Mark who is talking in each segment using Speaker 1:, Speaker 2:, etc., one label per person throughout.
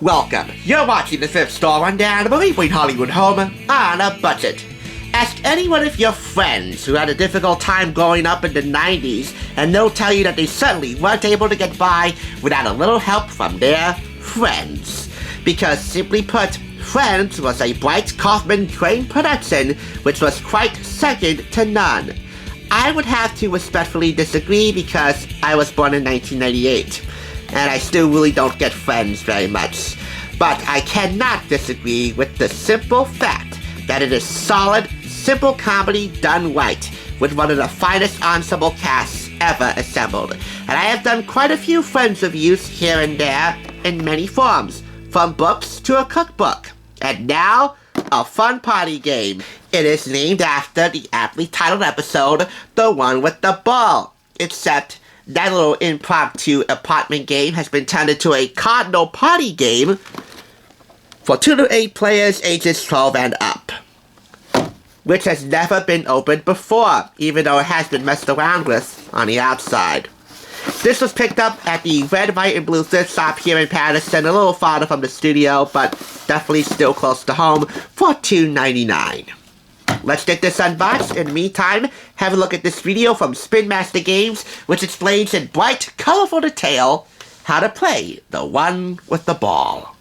Speaker 1: Welcome. You're watching the Thrift Store Rundown, a movie bring Hollywood home on a budget. Ask any one of your friends who had a difficult time growing up in the 90s, and they'll tell you that they certainly weren't able to get by without a little help from their friends. Because simply put, Friends was a Bright Kaufman-trained production which was quite second to none. I would have to respectfully disagree because I was born in 1998. And I still really don't get Friends very much. But I cannot disagree with the simple fact that it is solid, simple comedy done right, with one of the finest ensemble casts ever assembled. And I have done quite a few Friends reviews here and there in many forms, from books to a cookbook. And now, a fun party game. It is named after the aptly titled episode, The One with the Ball, except that little impromptu apartment game has been turned into a Cardinal party game for 2 to 8 players ages 12 and up, which has never been opened before, even though it has been messed around with on the outside. This was picked up at the Red, White, and Blue thrift shop here in Patterson, a little farther from the studio, but definitely still close to home, for $2.99. Let's get this unboxed. In the meantime, have a look at this video from Spin Master Games, which explains in bright, colorful detail how to play The One with the Ball.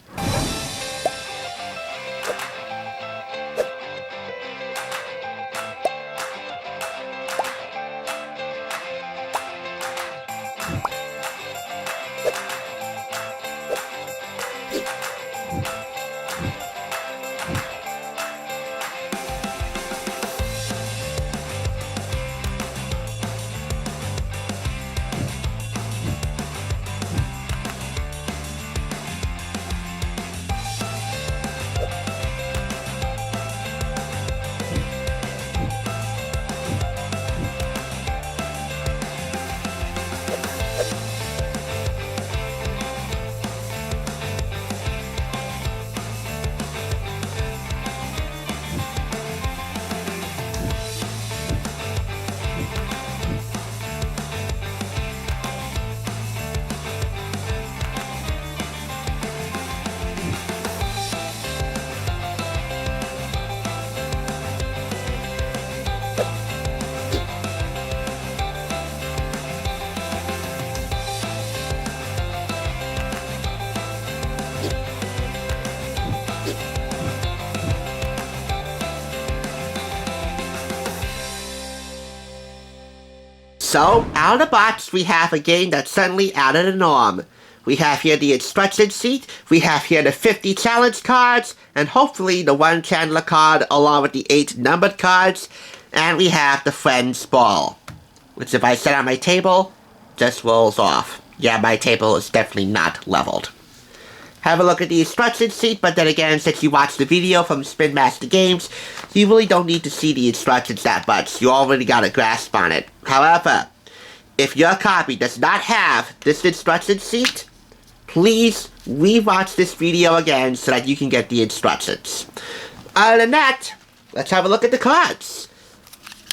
Speaker 1: So, out of the box, we have a game that's certainly out of the norm. We have here the instruction sheet, we have here the 50 challenge cards, and hopefully the 1 Chandler card along with the 8 numbered cards, and we have the Friends Ball, which if I set on my table, just rolls off. Yeah, my table is definitely not leveled. Have a look at the instruction sheet, but then again, since you watched the video from Spin Master Games, you really don't need to see the instructions that much. You already got a grasp on it. However, if your copy does not have this instruction sheet, please re-watch this video again so that you can get the instructions. Other than that, let's have a look at the cards.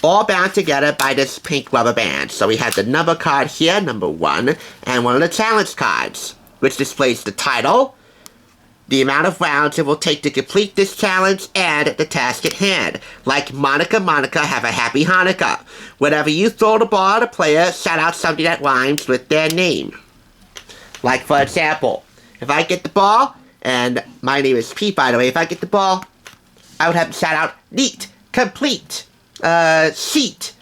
Speaker 1: All bound together by this pink rubber band. So we have the number card here, number 1, and one of the challenge cards, which displays the title, the amount of rounds it will take to complete this challenge, and the task at hand. Like Monica, have a happy Hanukkah. Whenever you throw the ball at a player, shout out something that rhymes with their name. Like, for example, if I get the ball, and my name is Pete, by the way, if I get the ball, I would have to shout out neat, complete, sheet,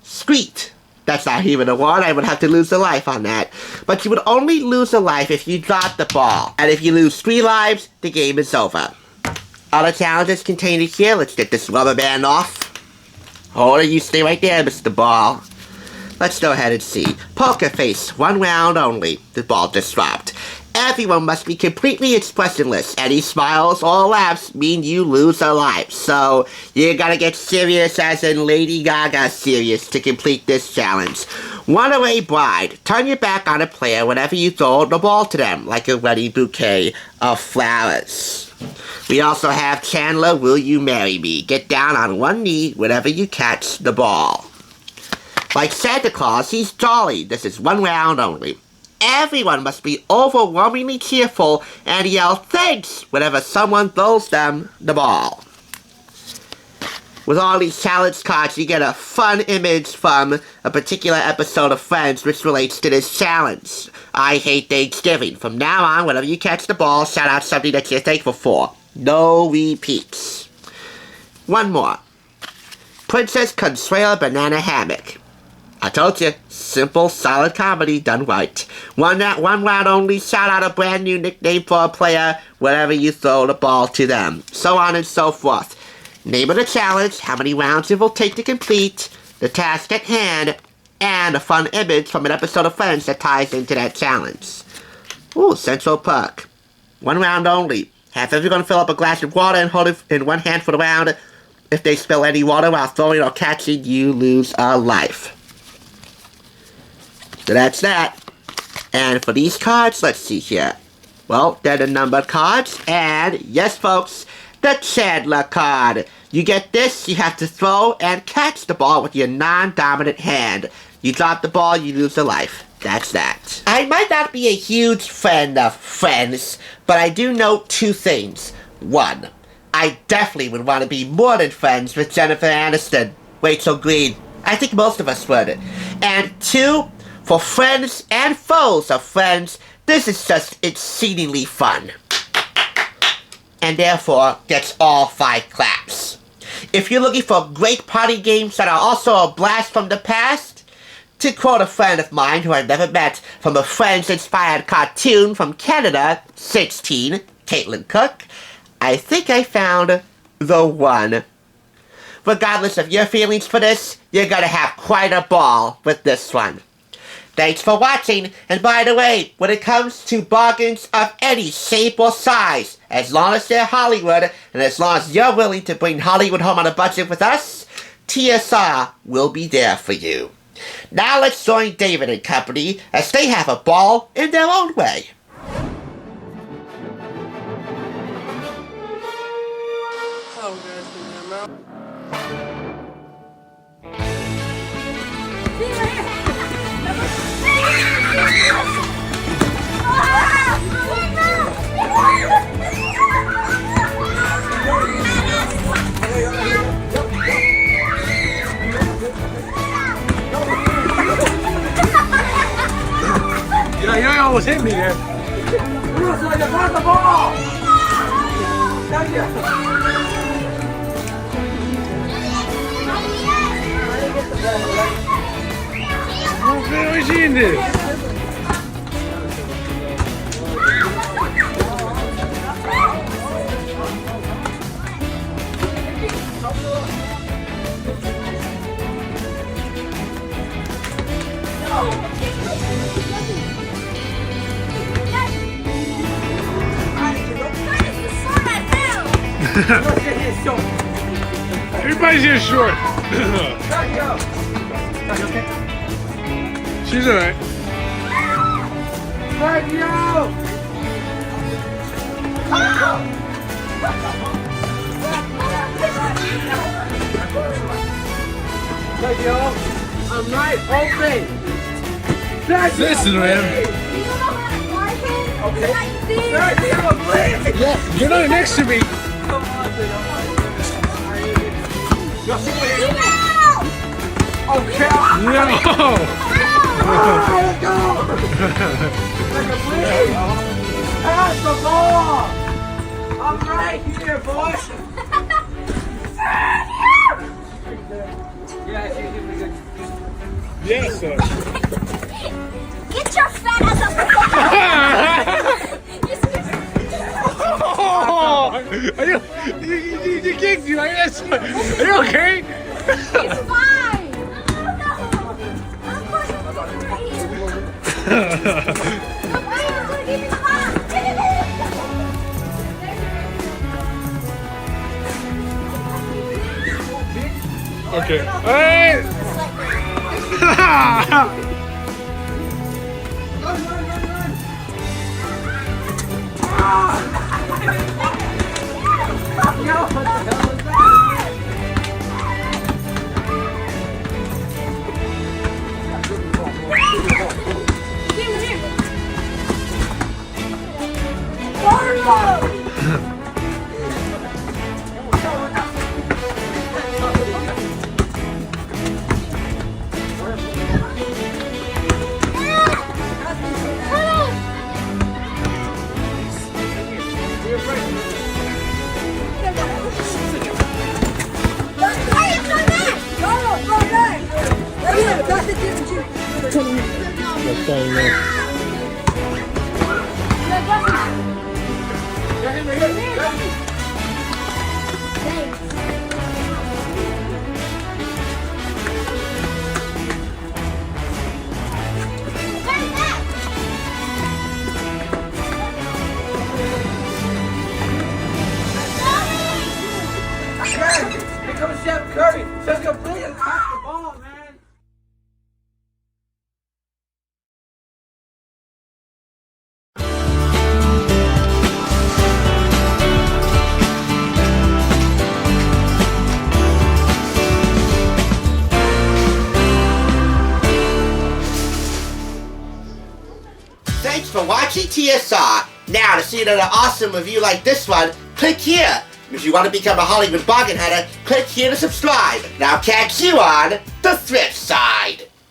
Speaker 1: street. That's not even a word. I would have to lose a life on that. But you would only lose a life if you drop the ball. And if you lose 3 lives, the game is over. Other challenges contained here. Let's get this rubber band off. Hold it, you stay right there, Mr. Ball. Let's go ahead and see. Poker face, 1 round only. The ball just dropped. Everyone must be completely expressionless. Any smiles or laughs mean you lose a life. So, you gotta get serious as in Lady Gaga serious to complete this challenge. Runaway bride. Turn your back on a player whenever you throw the ball to them, like a wedding bouquet of flowers. We also have Chandler, will you marry me? Get down on one knee whenever you catch the ball. Like Santa Claus, he's jolly. This is 1 round only. everyone must be overwhelmingly cheerful and yell thanks whenever someone throws them the ball. With all these challenge cards, you get a fun image from a particular episode of Friends which relates to this challenge. I hate Thanksgiving. From now on, whenever you catch the ball, shout out something that you're thankful for. No repeats. One more. Princess Consuela Banana Hammock. I told you, simple, solid comedy done right. One round only, shout out a brand new nickname for a player whenever you throw the ball to them. So on and so forth. Name of the challenge, how many rounds it will take to complete, the task at hand, and a fun image from an episode of Friends that ties into that challenge. Ooh, Central Park. One round only. Have everyone fill up a glass of water and hold it in one hand for the round. If they spill any water while throwing or catching, you lose a life. So that's that. And for these cards, let's see here. Well, they're the numbered cards. And yes, folks, the Chandler card. You get this, you have to throw and catch the ball with your non-dominant hand. You drop the ball, you lose a life. That's that. I might not be a huge fan of Friends, but I do note two things. One, I definitely would want to be more than friends with Jennifer Aniston, Rachel Green. I think most of us would. And two, for friends and foes of Friends, this is just exceedingly fun. And therefore gets all 5 claps. If you're looking for great party games that are also a blast from the past, to quote a friend of mine who I've never met from a Friends-inspired cartoon from Canada, 16, Caitlin Cook, I think I found the one. Regardless of your feelings for this, you're gonna have quite a ball with this one. Thanks for watching, and by the way, when it comes to bargains of any shape or size, as long as they're Hollywood, and as long as you're willing to bring Hollywood home on a budget with us, TSR will be there for you. Now let's join David and company as they have a ball in their own way.
Speaker 2: Yeah, you almost hit me there. Bruce, you got the ball! Thank you. What is he in this? Everybody's here short. She's alright. Thank you. Thank you. I'm right open. Listen to him. Okay. Yeah, you're not next to me. Okay. No. Let's go. Please. Pass the ball. I'm right here, boy. Yes, sir.
Speaker 3: Get your fat ass up.
Speaker 2: Are you kicked you? Are you okay?
Speaker 3: It's fine.
Speaker 2: Okay. Hey! Here comes Chef Curry. Just complete and pass the ball, man.
Speaker 1: Thanks for watching TSR. Now, to see another awesome review like this one, click here. If you want to become a Hollywood bargain hunter, click here to subscribe. Now catch you on the thrift side.